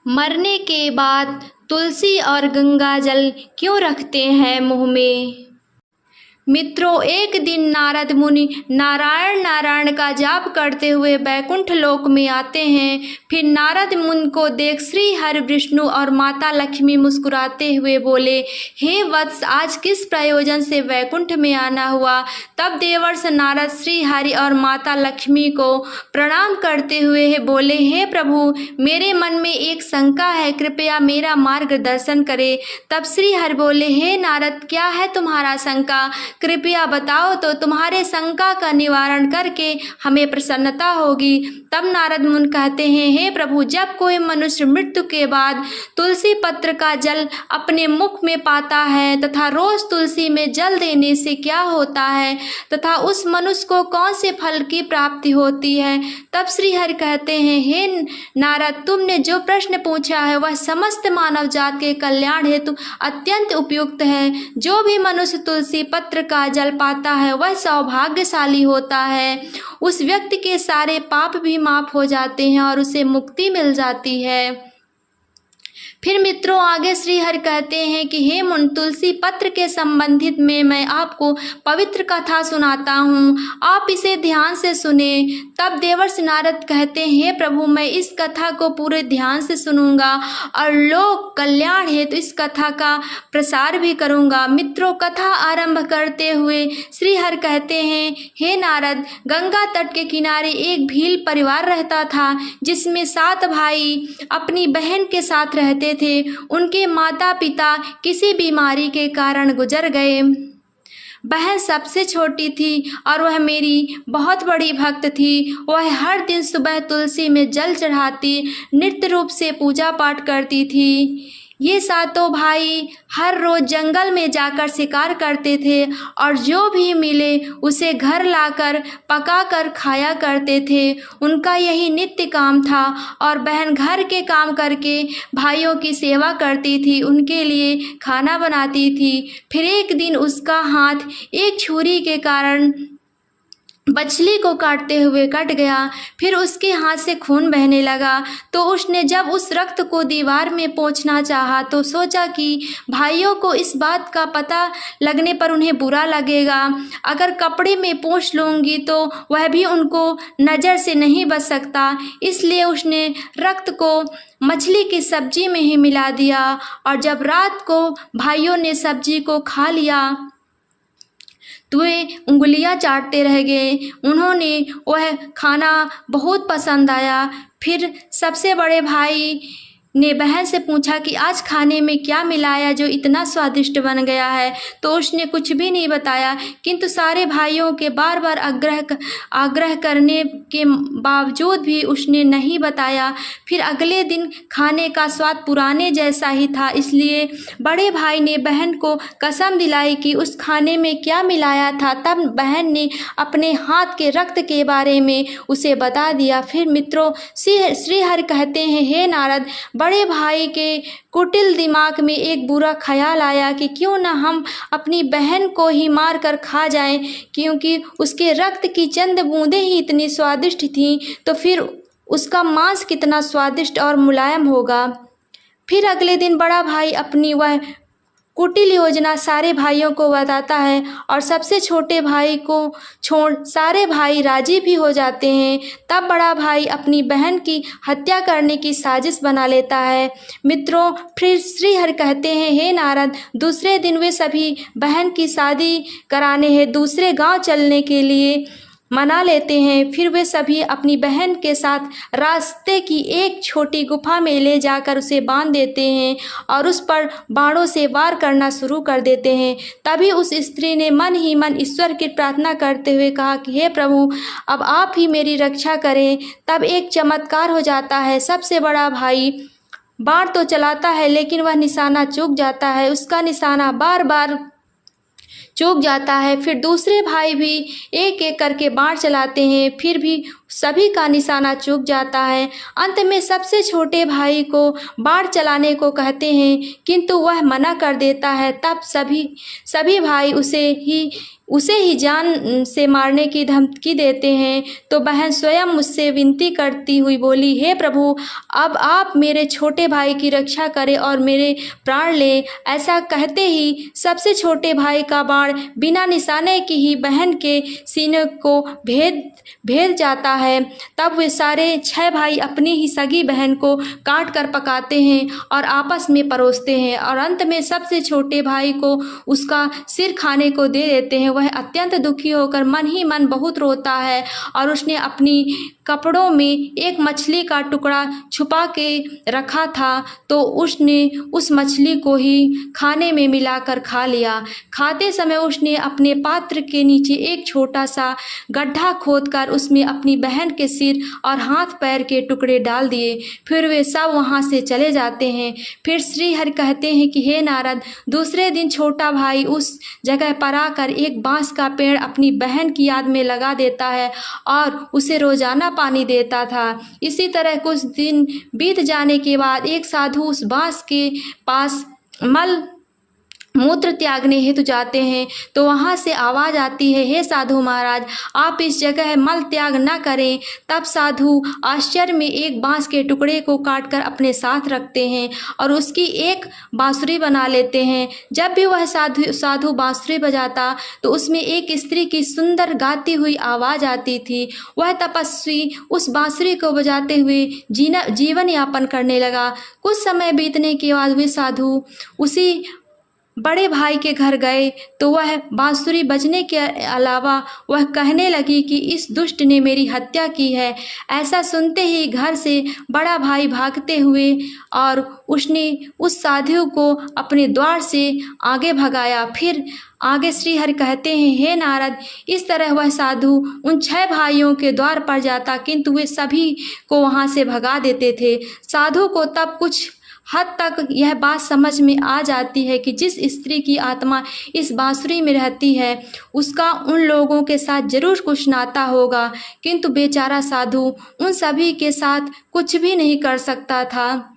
मरने के बाद तुलसी और गंगा जल क्यों रखते हैं मुंह में। मित्रों, एक दिन नारद मुनि नारायण नारायण का जाप करते हुए बैकुंठ लोक में आते हैं। फिर नारद मुनि को देख श्री हरि विष्णु और माता लक्ष्मी मुस्कुराते हुए बोले, हे वत्स, आज किस प्रयोजन से बैकुंठ में आना हुआ। तब देवर्ष नारद श्री हरि और माता लक्ष्मी को प्रणाम करते हुए बोले, हे प्रभु, मेरे मन में एक शंका है, कृपया मेरा मार्गदर्शन करे। तब श्री हरि बोले, हे नारद, क्या है तुम्हारा शंका, कृपया बताओ तो तुम्हारे शंका का निवारण करके हमें प्रसन्नता होगी। तब नारद मुनि कहते हैं, हे प्रभु, जब कोई मनुष्य मृत्यु के बाद तुलसी पत्र का जल अपने मुख में पाता है तथा रोज तुलसी में जल देने से क्या होता है तथा उस मनुष्य को कौन से फल की प्राप्ति होती है। तब श्री हरि कहते हैं, हे नारद, तुमने जो प्रश्न पूछा है वह समस्त मानव जात के कल्याण हेतु अत्यंत उपयुक्त है। जो भी मनुष्य तुलसी पत्र का जल पाता है वह सौभाग्यशाली होता है। उस व्यक्ति के सारे पाप भी माफ हो जाते हैं और उसे मुक्ति मिल जाती है। फिर मित्रों, आगे श्री हरि कहते हैं कि हे मुनि, तुलसी पत्र के संबंधित में मैं आपको पवित्र कथा सुनाता हूँ, आप इसे ध्यान से सुने। तब देवर्षि नारद कहते हैं, हे प्रभु, मैं इस कथा को पूरे ध्यान से सुनूंगा और लोक कल्याण हेतु इस कथा का प्रसार भी करूंगा। मित्रों, कथा आरंभ करते हुए श्री हरि कहते हैं, हे नारद, गंगा तट के किनारे एक भील परिवार रहता था जिसमें 7 भाई अपनी बहन के साथ रहते थे। उनके माता पिता किसी बीमारी के कारण गुजर गए। बहन सबसे छोटी थी और वह मेरी बहुत बड़ी भक्त थी। वह हर दिन सुबह तुलसी में जल चढ़ाती, नित्य रूप से पूजा पाठ करती थी। ये 7 भाई हर रोज जंगल में जाकर शिकार करते थे और जो भी मिले उसे घर लाकर पकाकर खाया करते थे। उनका यही नित्य काम था और बहन घर के काम करके भाइयों की सेवा करती थी, उनके लिए खाना बनाती थी। फिर एक दिन उसका हाथ एक छुरी के कारण मछली को काटते हुए कट गया। फिर उसके हाथ से खून बहने लगा तो उसने जब उस रक्त को दीवार में पोंछना चाहा तो सोचा कि भाइयों को इस बात का पता लगने पर उन्हें बुरा लगेगा। अगर कपड़े में पोंछ लूँगी तो वह भी उनको नज़र से नहीं बच सकता। इसलिए उसने रक्त को मछली की सब्जी में ही मिला दिया और जब रात को भाइयों ने सब्जी को खा लिया तो वे उंगलियां चाटते रह गए। उन्होंने वह खाना बहुत पसंद आया। फिर सबसे बड़े भाई ने बहन से पूछा कि आज खाने में क्या मिलाया जो इतना स्वादिष्ट बन गया है। तो उसने कुछ भी नहीं बताया, किंतु सारे भाइयों के बार बार आग्रह करने के बावजूद भी उसने नहीं बताया। फिर अगले दिन खाने का स्वाद पुराने जैसा ही था, इसलिए बड़े भाई ने बहन को कसम दिलाई कि उस खाने में क्या मिलाया था। तब बहन ने अपने हाथ के रक्त के बारे में उसे बता दिया। फिर मित्रों, श्री हरि कहते हैं, हे नारद, बड़े भाई के कुटिल दिमाग में एक बुरा ख्याल आया कि क्यों न हम अपनी बहन को ही मार कर खा जाएं, क्योंकि उसके रक्त की चंद बूंदें ही इतनी स्वादिष्ट थीं, तो फिर उसका मांस कितना स्वादिष्ट और मुलायम होगा। फिर अगले दिन बड़ा भाई अपनी वह कुटिल योजना सारे भाइयों को बताता है और सबसे छोटे भाई को छोड़ सारे भाई राजी भी हो जाते हैं। तब बड़ा भाई अपनी बहन की हत्या करने की साजिश बना लेता है। मित्रों, फिर श्री हरि कहते हैं, हे नारद, दूसरे दिन वे सभी बहन की शादी कराने हैं दूसरे गांव चलने के लिए मना लेते हैं। फिर वे सभी अपनी बहन के साथ रास्ते की एक छोटी गुफा में ले जाकर उसे बांध देते हैं और उस पर बाणों से वार करना शुरू कर देते हैं। तभी उस स्त्री ने मन ही मन ईश्वर की प्रार्थना करते हुए कहा कि हे प्रभु, अब आप ही मेरी रक्षा करें। तब एक चमत्कार हो जाता है। सबसे बड़ा भाई बाण तो चलाता है लेकिन वह निशाना चूक जाता है, उसका निशाना बार बार चूक जाता है। फिर दूसरे भाई भी एक एक करके बाण चलाते हैं, फिर भी सभी का निशाना चूक जाता है। अंत में सबसे छोटे भाई को बाढ़ चलाने को कहते हैं, किंतु वह मना कर देता है। तब सभी भाई उसे ही जान से मारने की धमकी देते हैं। तो बहन स्वयं मुझसे विनती करती हुई बोली, हे प्रभु, अब आप मेरे छोटे भाई की रक्षा करें और मेरे प्राण ले। ऐसा कहते ही सबसे छोटे भाई का बाण बिना निशाने की ही बहन के सीने को भेद जाता है। तब वे सारे 6 भाई अपनी ही सगी बहन को काट कर पकाते हैं और आपस में परोसते हैं और अंत में सबसे छोटे भाई को उसका सिर खाने को दे देते हैं। वह अत्यंत दुखी होकर मन ही मन बहुत रोता है और उसने अपनी कपड़ों में एक मछली का टुकड़ा छुपा के रखा था, तो उसने उस मछली को ही खाने में मिलाकर खा लिया। खाते समय उसने अपने पात्र के नीचे एक छोटा सा गड्ढा खोदकर उसमें अपनी बहन के सिर और हाथ पैर के टुकड़े डाल दिए। फिर वे सब वहाँ से चले जाते हैं। फिर श्री हरि कहते हैं कि हे नारद, दूसरे दिन छोटा भाई उस जगह पर आकर एक बांस का पेड़ अपनी बहन की याद में लगा देता है और उसे रोजाना पानी देता था। इसी तरह कुछ दिन बीत जाने के बाद एक साधु उस बांस के पास मल मूत्र त्यागने हेतु जाते हैं, तो वहाँ से आवाज़ आती है, हे साधु महाराज, आप इस जगह मल त्याग न करें। तब साधु आश्चर्य में एक बांस के टुकड़े को काटकर अपने साथ रखते हैं और उसकी एक बांसुरी बना लेते हैं। जब भी वह साधु बांसुरी बजाता तो उसमें एक स्त्री की सुंदर गाती हुई आवाज़ आती थी। वह तपस्वी उस बांसुरी को बजाते हुए जीवन यापन करने लगा। कुछ समय बीतने के बाद वे साधु उसी बड़े भाई के घर गए, तो वह बांसुरी बजने के अलावा वह कहने लगी कि इस दुष्ट ने मेरी हत्या की है। ऐसा सुनते ही घर से बड़ा भाई भागते हुए और उसने उस साधु को अपने द्वार से आगे भगाया। फिर आगे श्री हरि कहते हैं, हे नारद, इस तरह वह साधु उन 6 भाइयों के द्वार पर जाता, किंतु वे सभी को वहाँ से भगा देते थे। साधु को तब कुछ हद तक यह बात समझ में आ जाती है कि जिस स्त्री की आत्मा इस बांसुरी में रहती है उसका उन लोगों के साथ जरूर कुछ नाता होगा, किंतु बेचारा साधु उन सभी के साथ कुछ भी नहीं कर सकता था।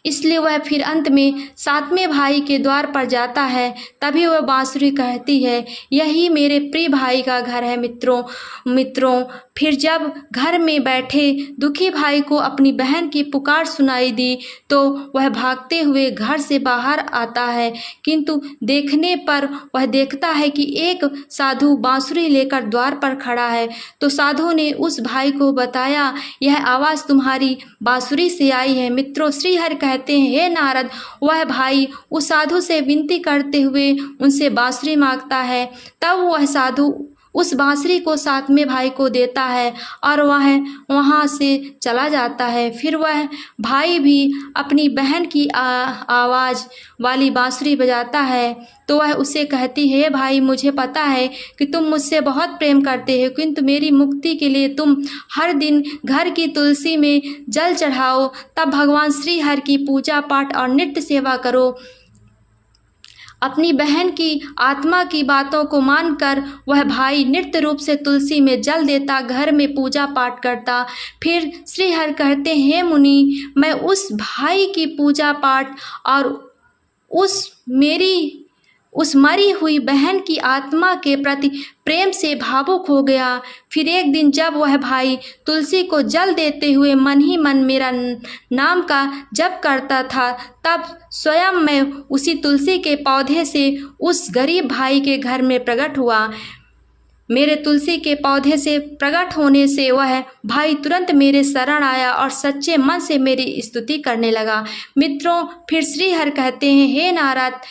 इसलिए वह फिर अंत में 7वें भाई के द्वार पर जाता है। तभी वह बांसुरी कहती है, यही मेरे प्रिय भाई का घर है। मित्रों, फिर जब घर में बैठे दुखी भाई को अपनी बहन की पुकार सुनाई दी तो वह भागते हुए घर से बाहर आता है, किंतु देखने पर वह देखता है कि एक साधु बांसुरी लेकर द्वार पर खड़ा है। तो साधु ने उस भाई को बताया, यह आवाज़ तुम्हारी बांसुरी से आई है। मित्रों, श्री हरि कहते हैं, हे नारद, वह भाई उस साधु से विनती करते हुए उनसे बांसुरी मांगता है। तब वह साधु उस बांसुरी को 7वें भाई को देता है और वह वहाँ से चला जाता है। फिर वह भाई भी अपनी बहन की आवाज़ वाली बांसुरी बजाता है, तो वह उसे कहती है, हे भाई, मुझे पता है कि तुम मुझसे बहुत प्रेम करते हो, किंतु मेरी मुक्ति के लिए तुम हर दिन घर की तुलसी में जल चढ़ाओ, तब भगवान श्री हरि की पूजा पाठ और नित्य सेवा करो। अपनी बहन की आत्मा की बातों को मानकर वह भाई नृत्य रूप से तुलसी में जल देता, घर में पूजा पाठ करता। फिर श्री हरि कहते हैं, हे मुनि, मैं उस भाई की पूजा पाठ और उस मरी हुई बहन की आत्मा के प्रति प्रेम से भावुक हो गया। फिर एक दिन जब वह भाई तुलसी को जल देते हुए मन ही मन मेरा नाम का जप करता था, तब स्वयं मैं उसी तुलसी के पौधे से उस गरीब भाई के घर में प्रकट हुआ। मेरे तुलसी के पौधे से प्रकट होने से वह भाई तुरंत मेरे शरण आया और सच्चे मन से मेरी स्तुति करने लगा। मित्रों, फिर श्री हरि कहते हैं, हे नारद,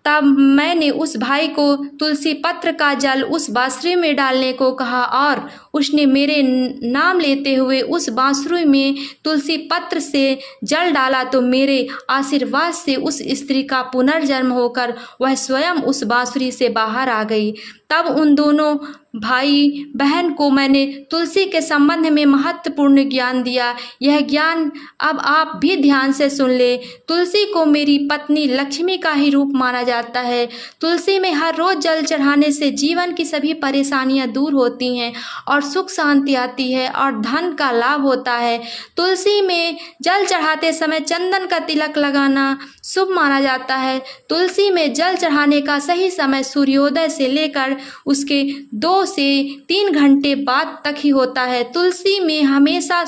तब मैंने उस भाई को तुलसी पत्र का जल उस बांसुरी में डालने को कहा और उसने मेरे नाम लेते हुए उस बांसुरी में तुलसी पत्र से जल डाला, तो मेरे आशीर्वाद से उस स्त्री का पुनर्जन्म होकर वह स्वयं उस बांसुरी से बाहर आ गई। तब उन दोनों भाई बहन को मैंने तुलसी के संबंध में महत्वपूर्ण ज्ञान दिया। यह ज्ञान अब आप भी ध्यान से सुन ले। तुलसी को मेरी पत्नी लक्ष्मी का ही रूप माना जाता है। तुलसी में हर रोज जल चढ़ाने से जीवन की सभी परेशानियां दूर होती हैं और सुख शांति आती है और धन का लाभ होता है। तुलसी में जल चढ़ाते समय चंदन का तिलक लगाना शुभ माना जाता है। तुलसी में जल चढ़ाने का सही समय सूर्योदय से लेकर उसके 2 से 3 घंटे बाद तक ही होता है। तुलसी में हमेशा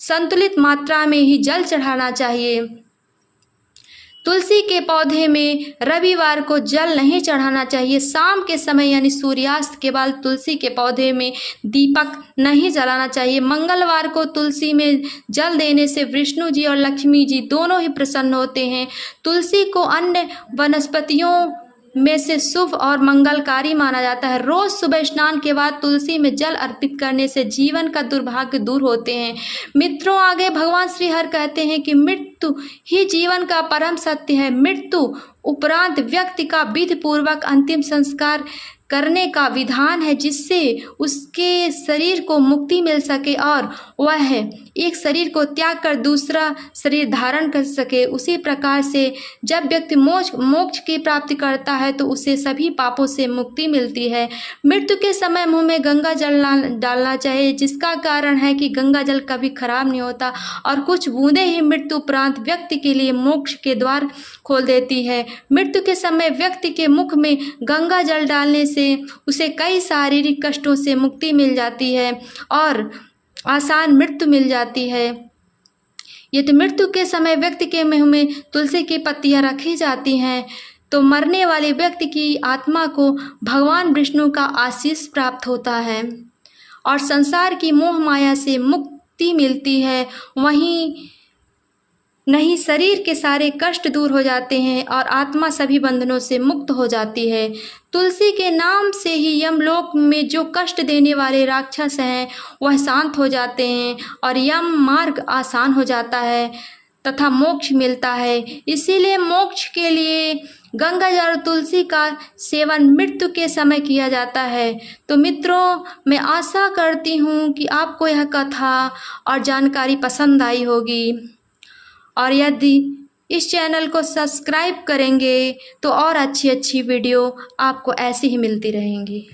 संतुलित मात्रा में ही जल चढ़ाना चाहिए। तुलसी के पौधे में रविवार को जल नहीं चढ़ाना चाहिए। शाम के समय यानी सूर्यास्त के बाद तुलसी के पौधे में दीपक नहीं जलाना चाहिए। मंगलवार को तुलसी में जल देने से विष्णु जी और लक्ष्मी जी दोनों ही प्रसन्न होते हैं। तुलसी को अन्य वनस्पतियों में से शुभ और मंगलकारी माना जाता है। रोज सुबह स्नान के बाद तुलसी में जल अर्पित करने से जीवन का दुर्भाग्य दूर होते हैं। मित्रों, आगे भगवान श्री हरि कहते हैं कि मृत्यु ही जीवन का परम सत्य है। मृत्यु उपरांत व्यक्ति का विधि पूर्वक अंतिम संस्कार करने का विधान है, जिससे उसके शरीर को मुक्ति मिल सके और वह एक शरीर को त्याग कर दूसरा शरीर धारण कर सके। उसी प्रकार से जब व्यक्ति मोक्ष की प्राप्ति करता है तो उसे सभी पापों से मुक्ति मिलती है। मृत्यु के समय मुंह में गंगा जल डालना चाहिए, जिसका कारण है कि गंगा जल कभी खराब नहीं होता और कुछ बूंदें ही मृत्यु उपरांत व्यक्ति के लिए मोक्ष के द्वार खोल देती है। मृत्यु के समय व्यक्ति के मुख में गंगा जल डालने से उसे कई शारीरिक कष्टों से मुक्ति मिल जाती है और आसान मृत्यु मिल जाती है। यदि मृत्यु के समय व्यक्ति के मुंह में तुलसी की पत्तियां रखी जाती हैं तो मरने वाले व्यक्ति की आत्मा को भगवान विष्णु का आशीष प्राप्त होता है और संसार की मोह माया से मुक्ति मिलती है। वहीं नहीं, शरीर के सारे कष्ट दूर हो जाते हैं और आत्मा सभी बंधनों से मुक्त हो जाती है। तुलसी के नाम से ही यमलोक में जो कष्ट देने वाले राक्षस हैं वह शांत हो जाते हैं और यम मार्ग आसान हो जाता है तथा मोक्ष मिलता है। इसीलिए मोक्ष के लिए गंगा जल और तुलसी का सेवन मृत्यु के समय किया जाता है। तो मित्रों, मैं आशा करती हूँ कि आपको यह कथा और जानकारी पसंद आई होगी और यदि इस चैनल को सब्सक्राइब करेंगे तो और अच्छी वीडियो आपको ऐसी ही मिलती रहेंगी।